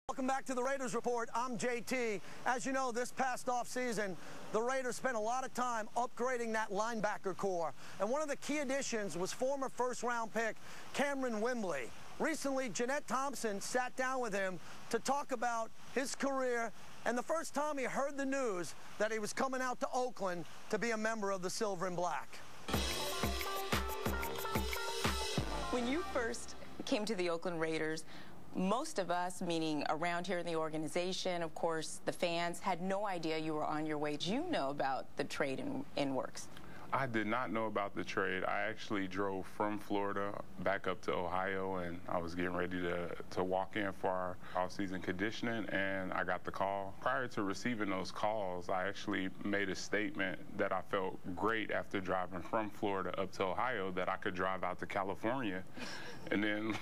Welcome back to the Raiders Report. I'm JT. As you know, this past offseason, the Raiders spent a lot of time upgrading that linebacker core. And one of the key additions was former first-round pick Kamerion Wimbely. Recently, Jeanette Thompson sat down with him to talk about his career and the first time he heard the news that he was coming out to Oakland to be a member of the Silver and Black. When you first came to the Oakland Raiders, most of us, meaning around here in the organization, of course, the fans, had no idea you were on your way. Did you know about the trade in works? I did not know about the trade. I actually drove from Florida back up to Ohio, and I was getting ready to walk in for our off-season conditioning, and I got the call. Prior to receiving those calls, I actually made a statement that I felt great after driving from Florida up to Ohio that I could drive out to California. And then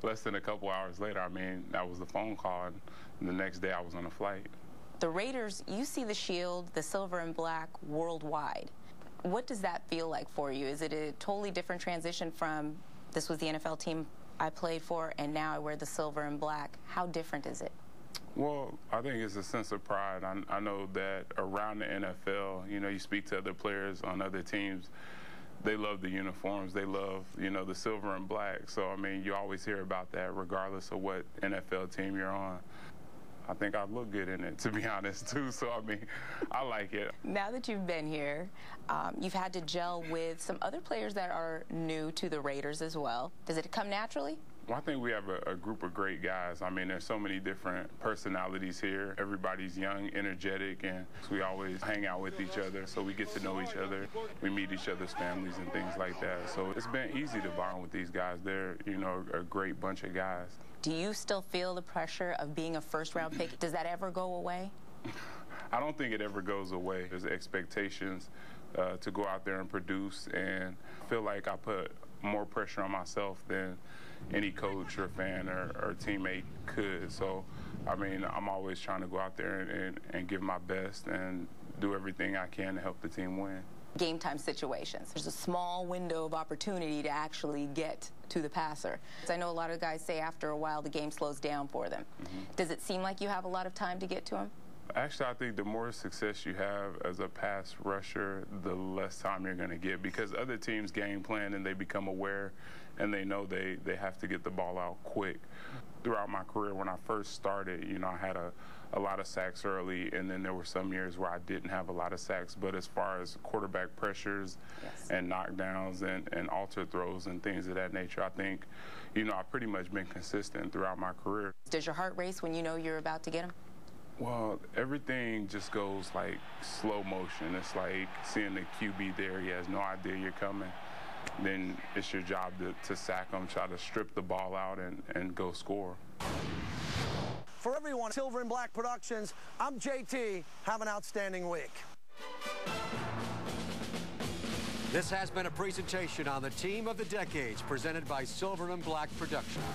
less than a couple hours later, I mean, that was the phone call, and the next day I was on a flight. The Raiders, you see the shield, the silver and black, worldwide. What does that feel like for you? Is it a totally different transition from this was the NFL team I played for and now I wear the silver and black? How different is it? Well, I think it's a sense of pride. I know that around the NFL, you know, you speak to other players on other teams, they love the uniforms. They love, you know, the silver and black. So, I mean, you always hear about that regardless of what NFL team you're on. I think I look good in it, to be honest, too. So, I mean, I like it. Now that you've been here, you've had to gel with some other players that are new to the Raiders as well. Does it come naturally? Well, I think we have a group of great guys. I mean, there's so many different personalities here. Everybody's young, energetic, and we always hang out with each other, so we get to know each other. We meet each other's families and things like that. So it's been easy to bond with these guys. They're, you know, a great bunch of guys. Do you still feel the pressure of being a first-round pick? Does that ever go away? I don't think it ever goes away. There's expectations to go out there and produce, and I feel like I put more pressure on myself than any coach or fan or teammate could. So, I mean, I'm always trying to go out there and give my best and do everything I can to help the team win. Game time situations. There's a small window of opportunity to actually get to the passer. I know a lot of guys say after a while the game slows down for them. Does it seem like you have a lot of time to get to him? Actually, I think the more success you have as a pass rusher, the less time you're going to get, because other teams game plan and they become aware and they know they have to get the ball out quick. Throughout my career, when I first started, you know, I had a lot of sacks early, and then there were some years where I didn't have a lot of sacks. But as far as quarterback pressures and knockdowns and alter throws and things of that nature, I think, you know, I've pretty much been consistent throughout my career. Does your heart race when you know you're about to get him? Well, everything just goes like slow motion. It's like seeing the QB there. He has no idea you're coming. Then it's your job to sack him, try to strip the ball out and go score. For everyone, Silver and Black Productions, I'm JT. Have an outstanding week. This has been a presentation on the Team of the Decades presented by Silver and Black Productions.